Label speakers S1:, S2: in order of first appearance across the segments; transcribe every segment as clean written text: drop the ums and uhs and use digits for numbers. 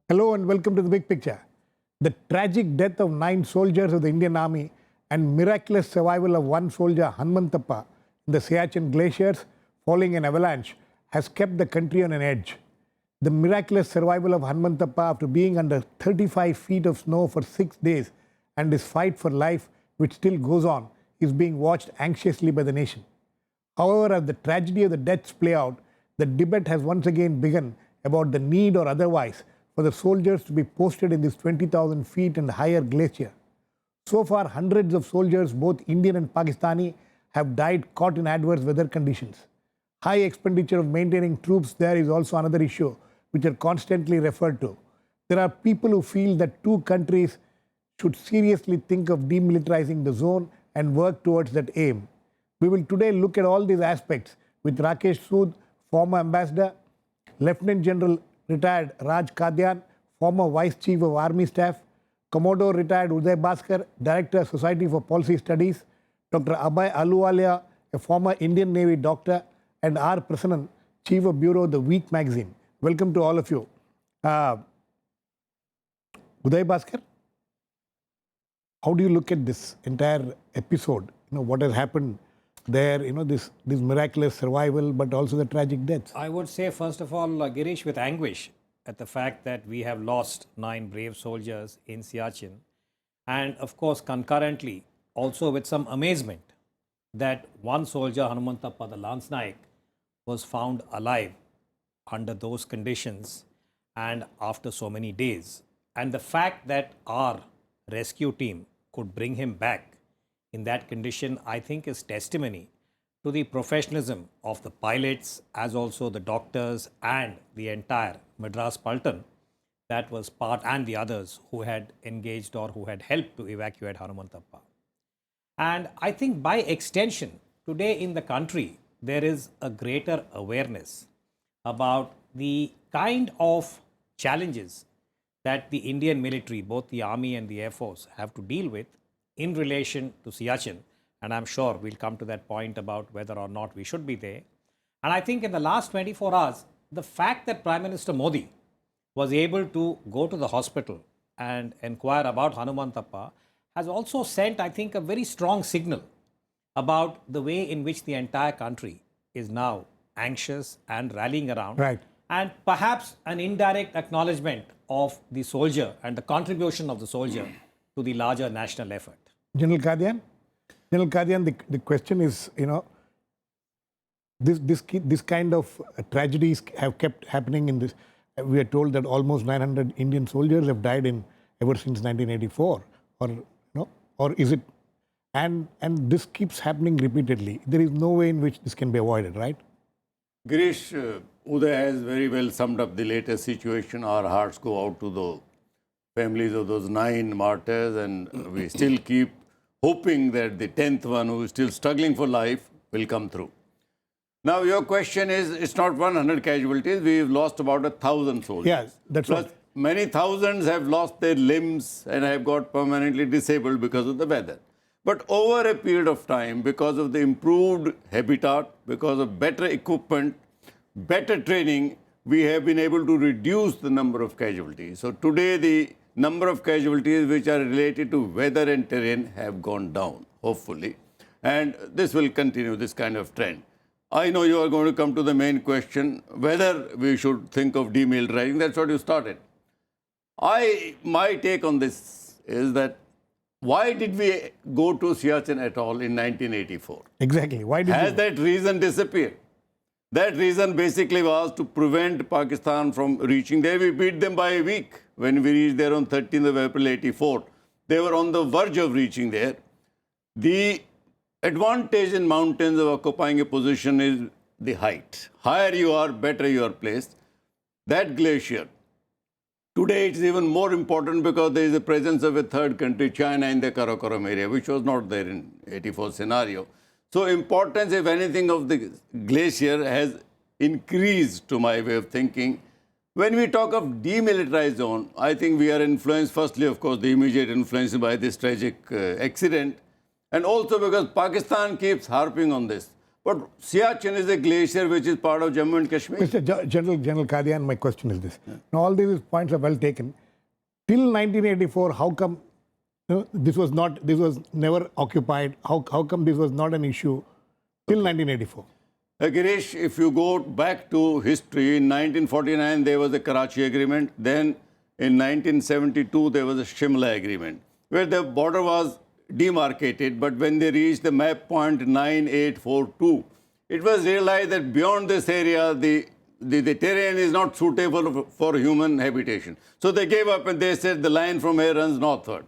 S1: Hello and welcome to The Big Picture. The tragic death of 9 soldiers of the Indian Army and miraculous survival of one soldier, Hanmantappa, in the Siachen glaciers following an avalanche has kept the country on an edge. The miraculous survival of Hanmantappa after being under 35 feet of snow for 6 days and his fight for life, which still goes on, is being watched anxiously by the nation. However, as the tragedy of the deaths play out, the debate has once again begun about the need or otherwise for the soldiers to be posted in this 20,000 feet and higher glacier. So far, hundreds of soldiers, both Indian and Pakistani, have died caught in adverse weather conditions. High expenditure of maintaining troops there is also another issue which are constantly referred to. There are people who feel that two countries should seriously think of demilitarizing the zone and work towards that aim. We will today look at all these aspects with Rakesh Sood, former ambassador, Lt.Gen. retired Raj Kadyan, former Vice Chief of Army Staff, Commodore retired Uday Bhaskar, Director, Society for Policy Studies, Dr. Abhay Ahluwalia, a former Indian Navy doctor, and R. Prasannan, Chief of Bureau of The Week magazine. Welcome to all of you. Uday Bhaskar, how do you look at this entire episode? What has happened there, this miraculous survival, but also the tragic deaths?
S2: I would say, first of all, Girish, with anguish at the fact that we have lost 9 brave soldiers in Siachen. And of course, concurrently, also with some amazement that one soldier, Hanmantappa, the Lance Naik, was found alive under those conditions and after so many days. And the fact that our rescue team could bring him back in that condition, I think, is testimony to the professionalism of the pilots as also the doctors and the entire Madras Pulton that was part, and the others who had engaged or who had helped to evacuate Hanmantappa. And I think by extension, today in the country, there is a greater awareness about the kind of challenges that the Indian military, both the Army and the Air Force, have to deal with in relation to Siachen, and I'm sure we'll come to that point about whether or not we should be there. And I think in the last 24 hours, the fact that Prime Minister Modi was able to go to the hospital and inquire about Hanmantappa has also sent, I think, a very strong signal about the way in which the entire country is now anxious and rallying around.
S1: Right.
S2: And perhaps an indirect acknowledgement of the soldier and the contribution of the soldier to the larger national effort.
S1: General Kadyan? General Kadyan, the question is, this kind of tragedies have kept happening in this. We are told that almost 900 Indian soldiers have died ever since 1984, or is it? And this keeps happening repeatedly. There is no way in which this can be avoided, right?
S3: Girish, Uday has very well summed up the latest situation. Our hearts go out to the families of those 9 martyrs, and we still keep hoping that the 10th one, who is still struggling for life, will come through. Now, your question is, it's not 100 casualties. We've lost about 1,000 soldiers.
S1: Yes, that's
S3: Plus,
S1: right.
S3: many thousands have lost their limbs and have got permanently disabled because of the weather. But over a period of time, because of the improved habitat, because of better equipment, better training, we have been able to reduce the number of casualties. So today, the number of casualties which are related to weather and terrain have gone down, hopefully. And this will continue, this kind of trend. I know you are going to come to the main question, whether we should think of demilitarizing. That's what you started. My take on this is that why did we go to Siachen at all in 1984?
S1: Exactly. Why did
S3: Has that reason disappeared? That reason basically was to prevent Pakistan from reaching there. We beat them by a week when we reached there on 13th of April 84. They were on the verge of reaching there. The advantage in mountains of occupying a position is the height. Higher you are, better you are placed. That glacier, today it's even more important because there is the presence of a third country, China, in the Karakoram area, which was not there in 84 scenario. So importance, if anything, of the glacier has increased, to my way of thinking. When we talk of demilitarized zone, I think we are influenced, firstly, of course, the immediate influence by this tragic accident, and also because Pakistan keeps harping on this. But Siachen is a glacier which is part of Jammu and Kashmir.
S1: Mr. General Kadyan, my question is this. Now, all these points are well taken. Till 1984, how come this was never occupied? How come this was not an issue till 1984?
S3: Girish, if you go back to history, in 1949 there was the Karachi Agreement. Then in 1972 there was a Shimla Agreement, where the border was demarcated. But when they reached the map point 9842, it was realized that beyond this area, the terrain is not suitable for human habitation. So they gave up and they said the line from here runs northward.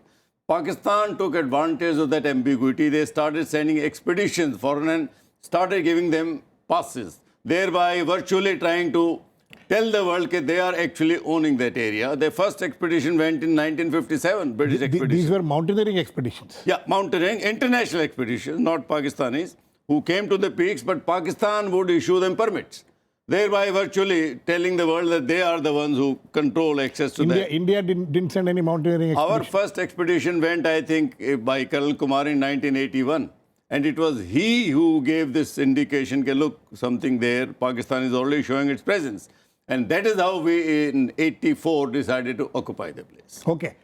S3: Pakistan took advantage of that ambiguity. They started sending expeditions, foreign, and started giving them passes, thereby virtually trying to tell the world that they are actually owning that area. The first expedition went in 1957, British expedition.
S1: These were mountaineering expeditions.
S3: Yeah, mountaineering, international expeditions, not Pakistanis, who came to the peaks, but Pakistan would issue them permits, thereby virtually telling the world that they are the ones who control access to that.
S1: India didn't send any mountaineering expeditions.
S3: Our first expedition went, I think, by Colonel Kumar in 1981. And it was he who gave this indication, that look, something there, Pakistan is already showing its presence. And that is how we, in 84, decided to occupy the place.
S1: Okay.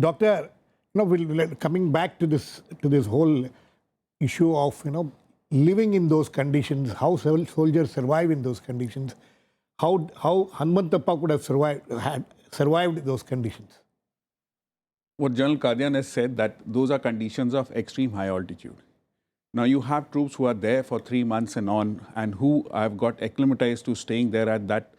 S1: Doctor, coming back to this whole issue of, living in those conditions, how soldiers survive in those conditions, how Hanumantappa could have survived those conditions.
S4: What General Kadyan has said, that those are conditions of extreme high altitude. Now you have troops who are there for 3 months and on, and who have got acclimatized to staying there at that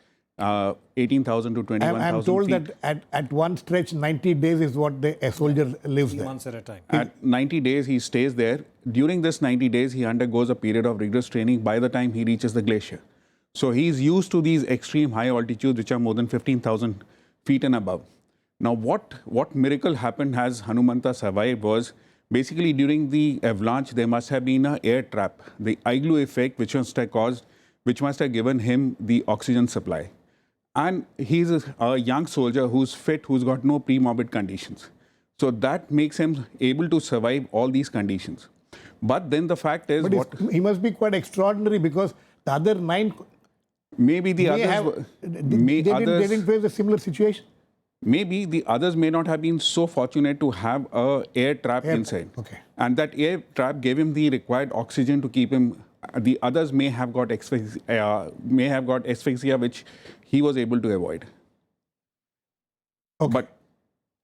S4: 18,000 to 21,000
S1: I'm told
S4: feet.
S1: that at one stretch, 90 days is what a soldier lives
S2: 3
S1: there.
S2: months at a time.
S4: At 90 days, he stays there. During this 90 days, he undergoes a period of rigorous training by the time he reaches the glacier. So he's used to these extreme high altitudes, which are more than 15,000 feet and above. Now, what miracle happened as Hanumanta survived was, basically during the avalanche, there must have been an air trap, the igloo effect, which must have given him the oxygen supply. And he's a young soldier who's fit, who's got no pre-morbid conditions. So that makes him able to survive all these conditions. But then the fact is,
S1: he must be quite extraordinary, because the other 9
S4: maybe the
S1: they
S4: others,
S1: didn't face a similar situation.
S4: maybe the others may not have been so fortunate to have a air trap inside.
S1: Okay.
S4: And that air trap gave him the required oxygen to keep him. The others may have got asphyxia, which he was able to avoid.
S1: Okay.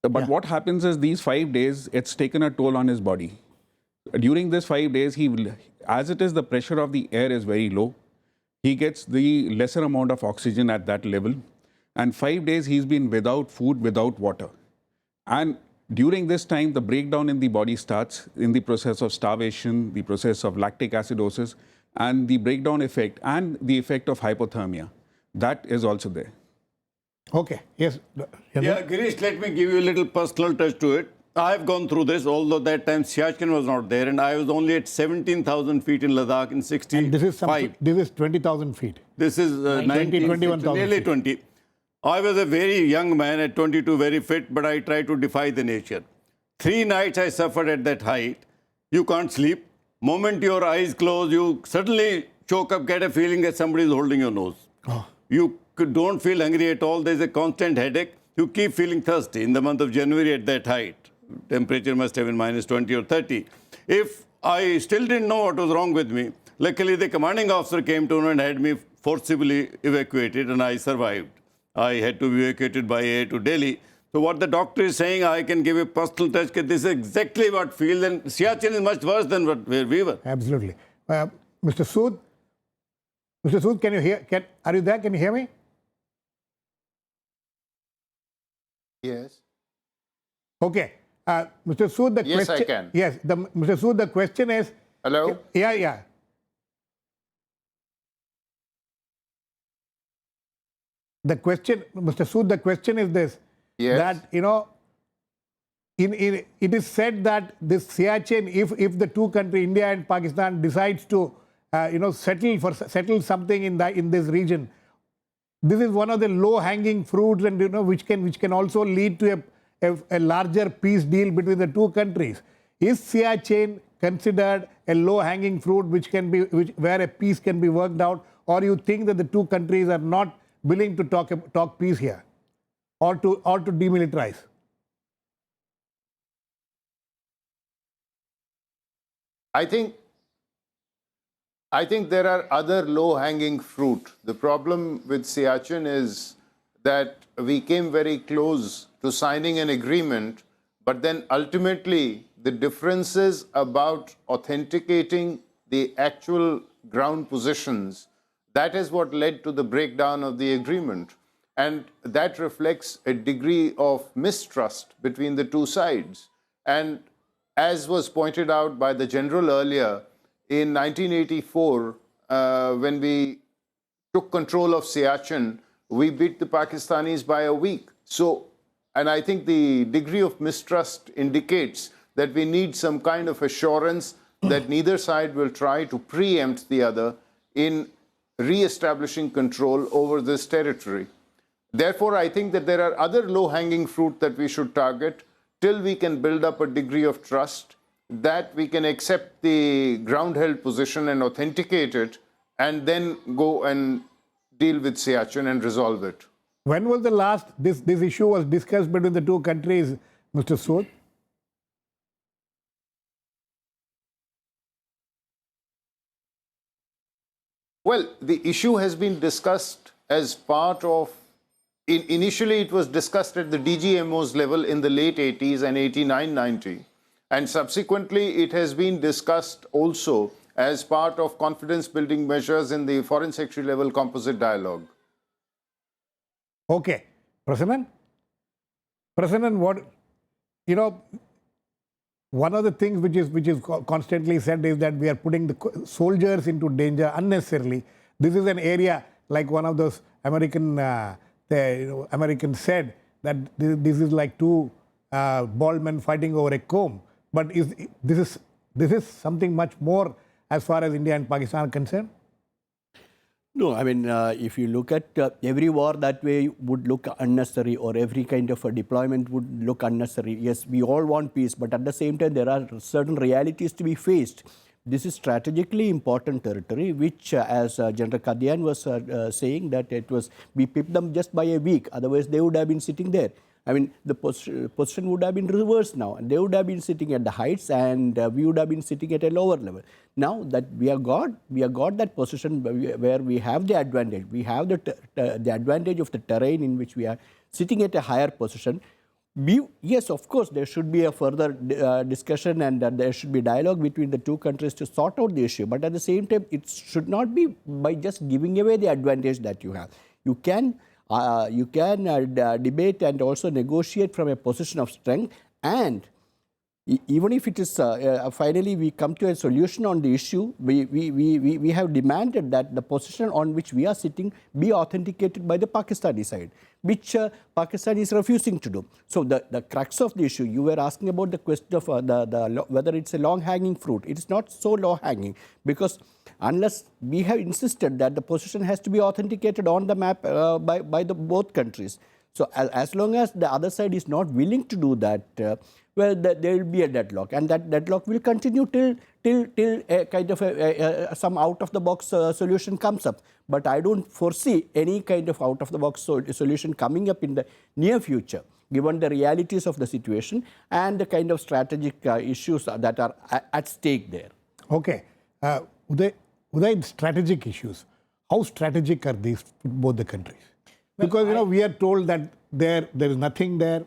S4: But what happens is, these 5 days, it's taken a toll on his body. During this 5 days, as it is, the pressure of the air is very low. He gets the lesser amount of oxygen at that level. And 5 days, he's been without food, without water. And during this time, the breakdown in the body starts in the process of starvation, the process of lactic acidosis, and the breakdown effect, and the effect of hypothermia. That is also there.
S1: Okay. Yes.
S3: Yeah, Girish, let me give you a little personal touch to it. I've gone through this, although that time Siachen was not there, and I was only at 17,000 feet in Ladakh in 65.
S1: And this is 20,000 feet.
S3: This is
S1: 21,000
S3: nearly
S1: feet.
S3: 20. I was a very young man at 22, very fit, but I tried to defy the nature. 3 nights I suffered at that height. You can't sleep. Moment your eyes close, you suddenly choke up, get a feeling that somebody is holding your nose.
S1: Oh.
S3: You don't feel hungry at all. There's a constant headache. You keep feeling thirsty in the month of January at that height. Temperature must have been minus 20 or 30. If I still didn't know what was wrong with me, luckily the commanding officer came to me and had me forcibly evacuated, and I survived. I had to be evacuated by air to Delhi. So what the doctor is saying, I can give a personal touch, that this is exactly what feels, and Siachen is much worse than where we were.
S1: Absolutely. Mr. Sood? Mr. Sood, can you hear? Are you there? Can you hear me?
S5: Yes.
S1: Okay. Mr. Sood, the
S5: Yes,
S1: question...
S5: I can.
S1: Yes. Mr. Sood, the question is...
S5: Hello?
S1: Yeah. The question, Mr. Sood, the question is this.
S5: Yes.
S1: That, it is said that this Siachen, if the two countries, India and Pakistan, decides to, settle something in this region, this is one of the low-hanging fruits, and which can also lead to a larger peace deal between the two countries. Is Siachen considered a low-hanging fruit where a peace can be worked out, or you think that the two countries are not willing to talk peace here, or to demilitarize?
S5: I think there are other low-hanging fruit. The problem with Siachen is that we came very close to signing an agreement, but then ultimately the differences about authenticating the actual ground positions, that is what led to the breakdown of the agreement. And that reflects a degree of mistrust between the two sides. And as was pointed out by the general earlier, in 1984, when we took control of Siachen, we beat the Pakistanis by a week. So, and I think the degree of mistrust indicates that we need some kind of assurance that neither side will try to preempt the other in re-establishing control over this territory. Therefore, I think that there are other low-hanging fruit that we should target till we can build up a degree of trust that we can accept the ground-held position and authenticate it, and then go and deal with Siachen and resolve it.
S1: When was the last this issue was discussed between the two countries, Mr. Sood?
S5: Well, the issue has been discussed as part of, initially it was discussed at the DGMO's level in the late 80s and 89-90. And subsequently, it has been discussed also as part of confidence-building measures in the Foreign Secretary level composite dialogue.
S1: Okay. Prasannan, what, one of the things which is constantly said is that we are putting the soldiers into danger unnecessarily. This is an area, like one of those Americans said, that this is like two bald men fighting over a comb. But this is something much more as far as India and Pakistan are concerned?
S6: No, I mean, if you look at every war that way would look unnecessary, or every kind of a deployment would look unnecessary. Yes, we all want peace, but at the same time, there are certain realities to be faced. This is strategically important territory, which, as General Kadyan was saying, that we pipped them just by a week. Otherwise, they would have been sitting there. I mean, the position would have been reversed now, and they would have been sitting at the heights, and we would have been sitting at a lower level. Now that we have got that position where we have the advantage, we have the advantage of the terrain in which we are sitting at a higher position. Yes, of course, there should be a further discussion, and there should be dialogue between the two countries to sort out the issue. But at the same time, it should not be by just giving away the advantage that you have. You can debate and also negotiate from a position of strength, and even if it is finally we come to a solution on the issue, we have demanded that the position on which we are sitting be authenticated by the Pakistani side, which Pakistan is refusing to do. So the crux of the issue, you were asking about the question of whether it's a long-hanging fruit. It is not so low-hanging, because unless we have insisted that the position has to be authenticated on the map by both countries. So as long as the other side is not willing to do that, well, there will be a deadlock, and that deadlock will continue till a kind of some out-of-the-box solution comes up. But I don't foresee any kind of out-of-the-box solution coming up in the near future, given the realities of the situation and the kind of strategic issues that are at stake there.
S1: Okay. Uday, strategic issues. How strategic are these for both the countries? Because, we are told that there is nothing there.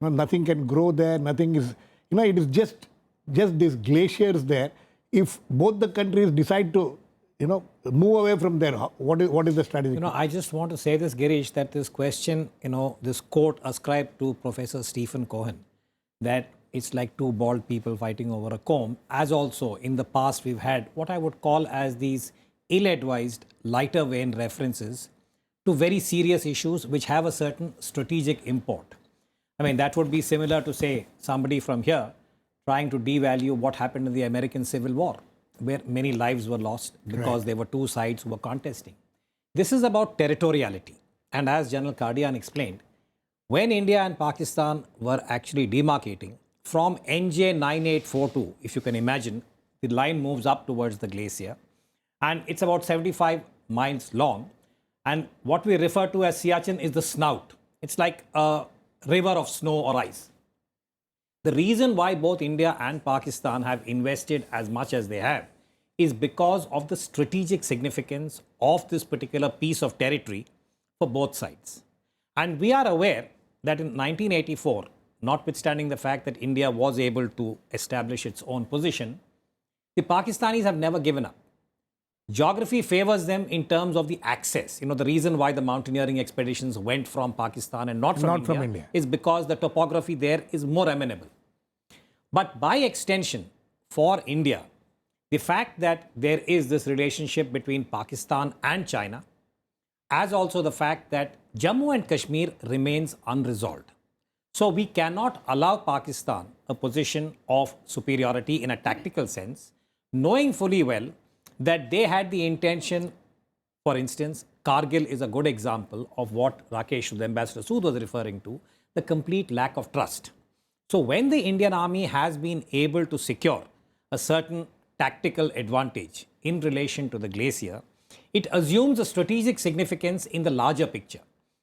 S1: Nothing can grow there, nothing is, it is just these glaciers there. If both the countries decide to, move away from there, what is the strategy?
S2: I just want to say this, Girish, that this question, this quote ascribed to Professor Stephen Cohen, that it's like two bald people fighting over a comb, as also in the past we've had what I would call as these ill-advised, lighter vein references to very serious issues which have a certain strategic import. I mean, that would be similar to, say, somebody from here trying to devalue what happened in the American Civil War, where many lives were lost because there were two sides who were contesting. This is about territoriality. And as General Kadyan explained, when India and Pakistan were actually demarcating, from NJ 9842, if you can imagine, the line moves up towards the glacier, and it's about 75 miles long. And what we refer to as Siachen is the snout. It's like a river of snow or ice. The reason why both India and Pakistan have invested as much as they have is because of the strategic significance of this particular piece of territory for both sides. And we are aware that in 1984, notwithstanding the fact that India was able to establish its own position, the Pakistanis have never given up. Geography favors them in terms of the access. You know, the reason why the mountaineering expeditions went from Pakistan and not from India is because the topography there is more amenable. But by extension, for India, the fact that there is this relationship between Pakistan and China, as also the fact that Jammu and Kashmir remains unresolved. So we cannot allow Pakistan a position of superiority in a tactical sense, knowing fully well that they had the intention. For instance, Kargil is a good example of what Rakesh, the Ambassador Sood, was referring to, the complete lack of trust. So when the Indian Army has been able to secure a certain tactical advantage in relation to the glacier, it assumes a strategic significance in the larger picture,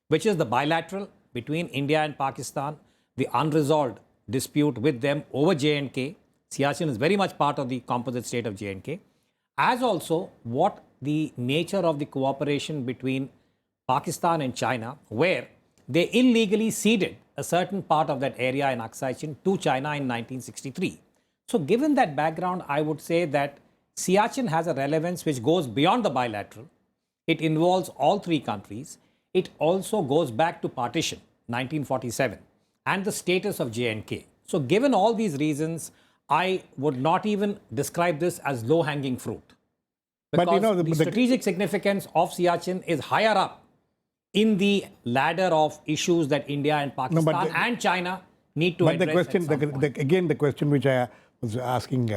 S2: which is the bilateral between India and Pakistan, the unresolved dispute with them over J&K. Siachen is very much part of the composite state of J&K, as also what the nature of the cooperation between Pakistan and China, where they illegally ceded a certain part of that area in Aksai Chin to China in 1963. So given that background, I would say that Siachen has a relevance which goes beyond the bilateral. It involves all three countries. It also goes back to partition, 1947, and the status of J&K. So given all these reasons, I would not even describe this as low-hanging fruit. Because
S1: But you know,
S2: the strategic significance of Siachen is higher up in the ladder of issues that India and Pakistan and China need to address.
S1: But the question, again, the question which I was asking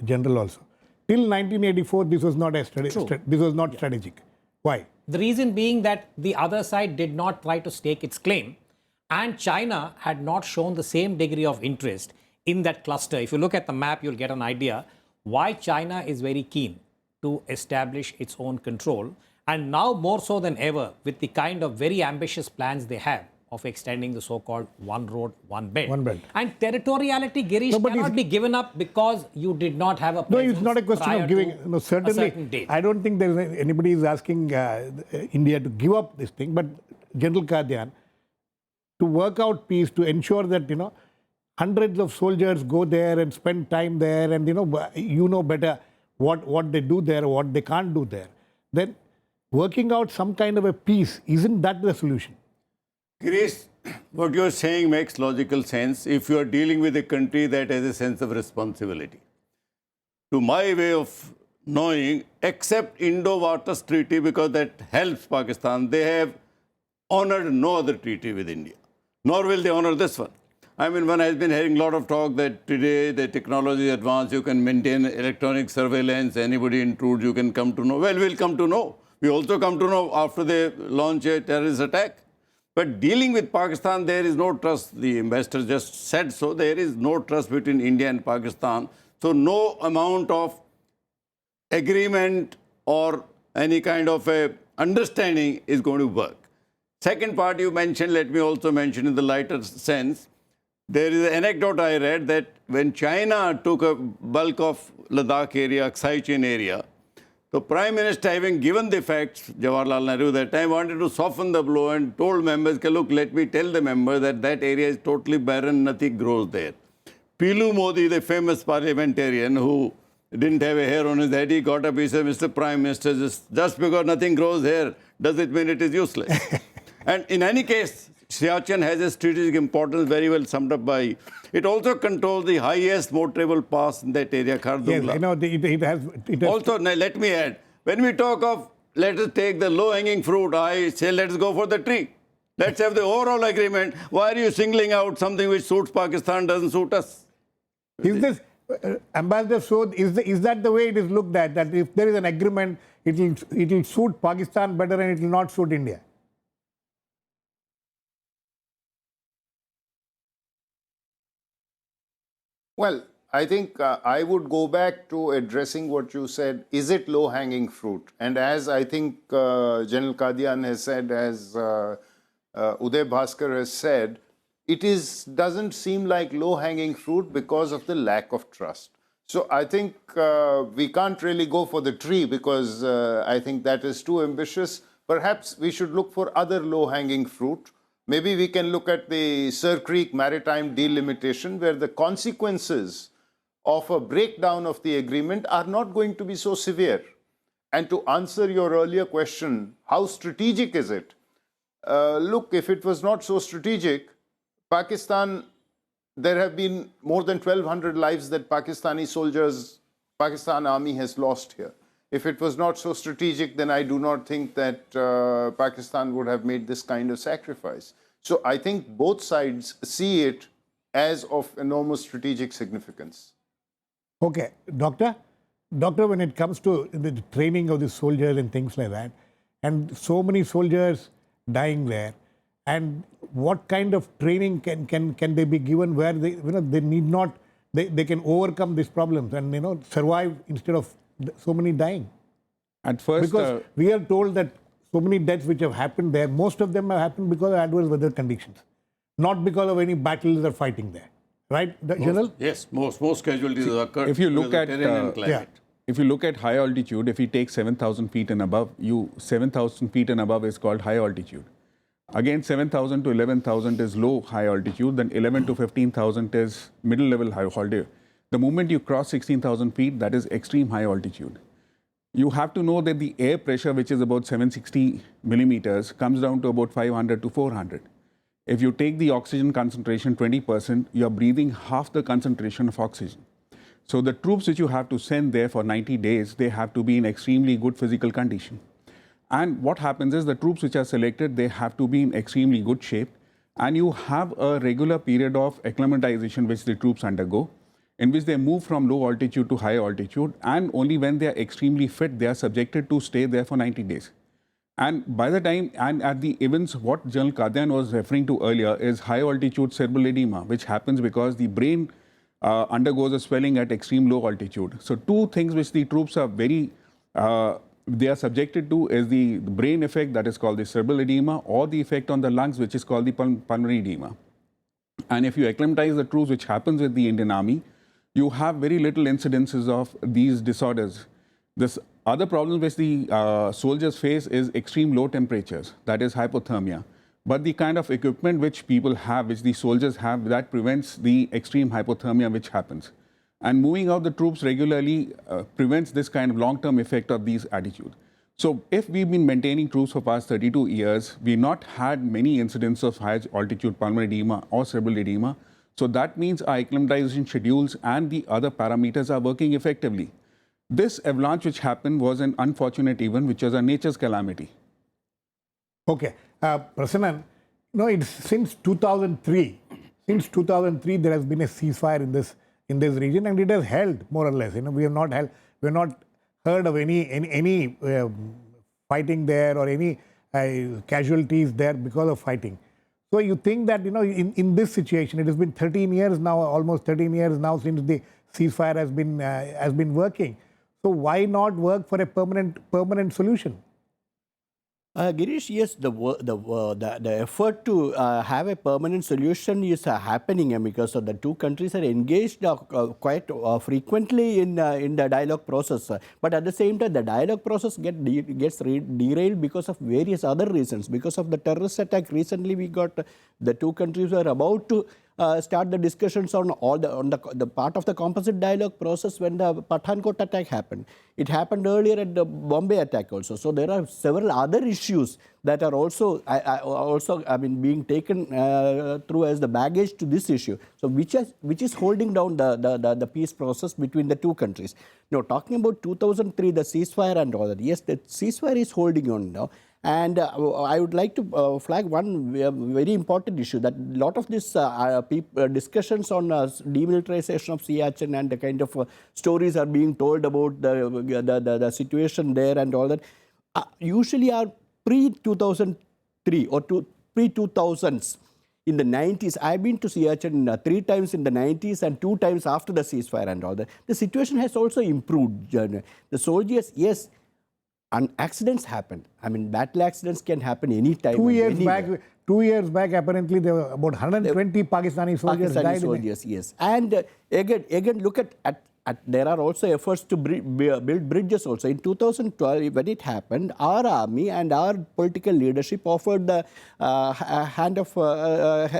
S1: General also. Till 1984, this was not this was not strategic. Why?
S2: The reason being that the other side did not try to stake its claim, and China had not shown the same degree of interest in that cluster. If you look at the map, you'll get an idea why China is very keen to establish its own control, and now more so than ever with the kind of very ambitious plans they have of extending the so-called one road, one belt.
S1: One belt.
S2: And territoriality, Girish, cannot be given up because you did not have a presence.
S1: No, it's not a question of giving. No, certainly, I don't think there is anybody is asking India to give up this thing. But General Kadyan, to work out peace, to ensure that hundreds of soldiers go there and spend time there, and you know better what they do there, what they can't do there. Then working out some kind of a peace, isn't that the solution?
S3: Girish, what you're saying makes logical sense if you are dealing with a country that has a sense of responsibility. To my way of knowing, except Indo-Waters Treaty, because that helps Pakistan, they have honored no other treaty with India, nor will they honor this one. I mean, one has been hearing a lot of talk that today the technology is advanced, you can maintain electronic surveillance, anybody intrudes, you can come to know. Well, we'll come to know. We also come to know after they launch a terrorist attack. But dealing with Pakistan, there is no trust. The ambassador just said so. There is no trust between India and Pakistan. So no amount of agreement or any kind of a understanding is going to work. Second part you mentioned, let me also mention in the lighter sense, there is an anecdote I read that when China took a bulk of Ladakh area, Aksai Chin area, the Prime Minister, having given the facts, Jawaharlal Nehru that time, wanted to soften the blow and told members, look, let me tell the members that that area is totally barren, nothing grows there. Pilu Modi, the famous parliamentarian who didn't have a hair on his head, he got up, he said, Mr. Prime Minister, just because nothing grows here, does it mean it is useless? And in any case, Siachen has a strategic importance, very well summed up by. It also controls the highest motorable pass in that area, Khardungla.
S1: Yes, I know it has.
S3: Also, now, let me add, when we talk of, let us take the low-hanging fruit, I say let's go for the tree. Let's have the overall agreement. Why are you singling out something which suits Pakistan, doesn't suit us?
S1: Is this, Ambassador Sood, is that the way it is looked at, that if there is an agreement, it will suit Pakistan better and it will not suit India?
S5: Well, I think I would go back to addressing what you said. Is it low-hanging fruit? And as I think General Kadyan has said, as Uday Bhaskar has said, doesn't seem like low-hanging fruit because of the lack of trust. So I think we can't really go for the tree because I think that is too ambitious. Perhaps we should look for other low-hanging fruit. Maybe we can look at the Sir Creek maritime delimitation, where the consequences of a breakdown of the agreement are not going to be so severe. And to answer your earlier question, how strategic is it? Look, if it was not so strategic, Pakistan, there have been more than 1,200 lives that Pakistani soldiers, Pakistan Army has lost here. If it was not so strategic, then I do not think that Pakistan would have made this kind of sacrifice. So I think both sides see it as of enormous strategic significance.
S1: Okay, Doctor, when it comes to the training of the soldiers and things like that, and so many soldiers dying there, and what kind of training can they be given where they they need not, they can overcome these problems and survive instead of so many dying?
S4: At first,
S1: Because we are told that so many deaths which have happened there, most of them have happened because of adverse weather conditions, not because of any battles or fighting there. Right, General?
S3: Yes, most casualties occur.
S4: if you look
S3: because of
S4: at
S3: terrain and climate.
S4: if you look at high altitude, if you take 7,000 feet and above, 7,000 feet and above is called high altitude. Again, 7,000 to 11,000 is low high altitude. Then 11 to 15,000 is middle level high altitude. The moment you cross 16,000 feet, that is extreme high altitude. You have to know that the air pressure, which is about 760 millimeters, comes down to about 500 to 400. If you take the oxygen concentration 20%, you are breathing half the concentration of oxygen. So the troops which you have to send there for 90 days, they have to be in extremely good physical condition. And what happens is the troops which are selected, they have to be in extremely good shape. And you have a regular period of acclimatization which the troops undergo, in which they move from low altitude to high altitude. And only when they are extremely fit, they are subjected to stay there for 90 days. And by the time, and at the events, what General Kadyan was referring to earlier is high altitude cerebral edema, which happens because the brain undergoes a swelling at extreme low altitude. So two things which the troops are they are subjected to is the brain effect, that is called the cerebral edema, or the effect on the lungs, which is called the pulmonary edema. And if you acclimatize the troops, which happens with the Indian Army, you have very little incidences of these disorders. This other problem which the soldiers face is extreme low temperatures, that is hypothermia. But the kind of equipment which people have, which the soldiers have, that prevents the extreme hypothermia which happens. And moving out the troops regularly prevents this kind of long-term effect of these attitudes. So if we've been maintaining troops for past 32 years, we've not had many incidents of high altitude pulmonary edema or cerebral edema. So that means our acclimatization schedules and the other parameters are working effectively. This avalanche which happened was an unfortunate event, which was a nature's calamity.
S1: Okay, Prasannan, it's since 2003. Since 2003, there has been a ceasefire in this region, and it has held more or less. We have not heard of any fighting there or any casualties there because of fighting. So you think that in this situation, it has been 13 years now, almost 13 years now since the ceasefire has been working. So why not work for a permanent solution?
S6: Girish, yes, the effort to have a permanent solution is happening because the two countries are engaged quite frequently in the dialogue process. But at the same time, the dialogue process gets derailed because of various other reasons. Because of the terrorist attack recently, we got the two countries were about to start the discussions on the part of the composite dialogue process when the Pathankot attack happened. It happened earlier at the Bombay attack also. So there are several other issues that are also being taken through as the baggage to this issue. So which is holding down the peace process between the two countries. Now talking about 2003, the ceasefire and all that. Yes, the ceasefire is holding on now. And I would like to flag one very important issue, that a lot of these discussions on demilitarization of Siachen and the kind of stories are being told about the situation there and all that, usually are pre-2003 or pre-2000s. in the 90s. I've been to Siachen 3 times in the 90s and 2 times after the ceasefire and all that. The situation has also improved. The soldiers, yes, and accidents happen. I mean, battle accidents can happen anytime.
S1: 2 years
S6: anywhere.
S1: back, 2 years back, apparently there were about 120 Pakistani soldiers
S6: Pakistani
S1: died.
S6: soldiers, yes. And again, look at there are also efforts to build bridges also. In 2012, when it happened, our army and our political leadership offered the hand of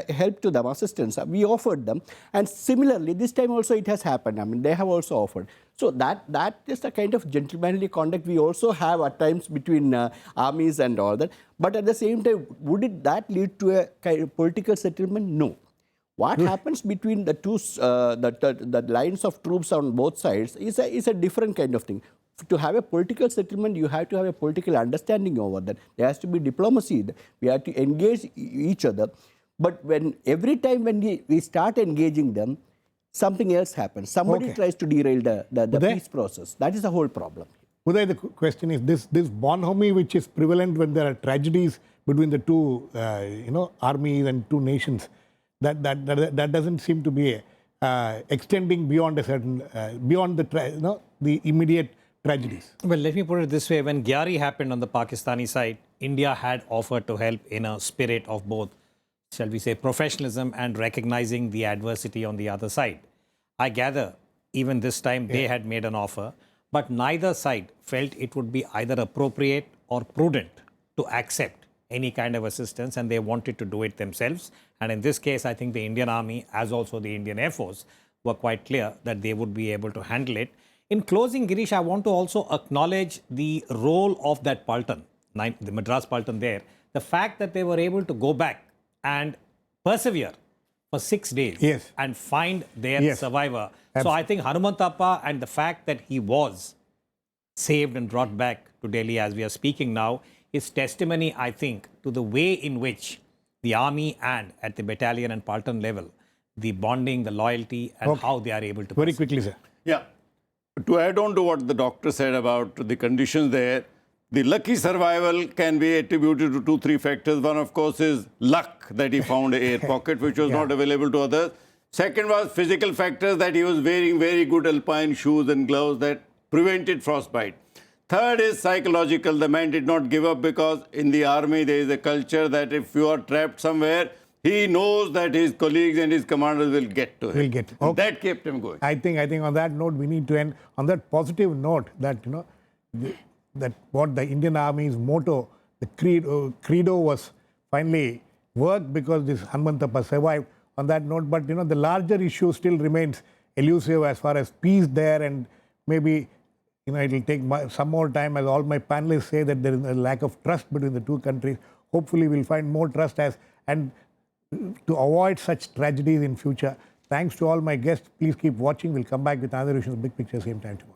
S6: help to them, assistance. We offered them. And similarly, this time also it has happened. I mean, they have also offered. So that is the kind of gentlemanly conduct we also have at times between armies and all that. But at the same time, would that lead to a kind of political settlement? No. What happens between the two, the lines of troops on both sides is a different kind of thing. To have a political settlement, you have to have a political understanding over that. There has to be diplomacy. We have to engage each other. But every time when we start engaging them, something else happens. Somebody tries to derail the peace process. That is the whole problem.
S1: Uday, the question is this bonhomie which is prevalent when there are tragedies between the two armies and two nations. That doesn't seem to be extending beyond a certain beyond the immediate tragedies.
S2: Well, let me put it this way: when Gyari happened on the Pakistani side, India had offered to help in a spirit of both, shall we say, professionalism and recognizing the adversity on the other side. I gather even this time they had made an offer, but neither side felt it would be either appropriate or prudent to accept any kind of assistance, and they wanted to do it themselves. And in this case, I think the Indian Army, as also the Indian Air Force, were quite clear that they would be able to handle it. In closing, Girish, I want to also acknowledge the role of that Paltan, the Madras Paltan there. The fact that they were able to go back and persevere for 6 days and find their survivor. So I think Hanumantappa and the fact that he was saved and brought back to Delhi as we are speaking now is testimony, I think, to the way in which the army and at the battalion and Paltan level, the bonding, the loyalty, and how they are able to...
S1: Very quickly, sir.
S3: Yeah. To add on to what the doctor said about the conditions there, the lucky survival can be attributed to 2-3 factors. One, of course, is luck that he found an air pocket, which was not available to others. Second was physical factors, that he was wearing very good alpine shoes and gloves that prevented frostbite. Third is psychological. The man did not give up because in the army there is a culture that if you are trapped somewhere, he knows that his colleagues and his commanders will get to him. That kept him going.
S1: I think on that note we need to end on that positive note that that what the Indian Army's motto, the credo was finally worked because this Hanumantappa survived. On that note, but the larger issue still remains elusive as far as peace there, and maybe it will take some more time, as all my panelists say that there is a lack of trust between the two countries. Hopefully we'll find more trust and to avoid such tragedies in future. Thanks to all my guests. Please keep watching. We'll come back with another issue, big picture, same time tomorrow.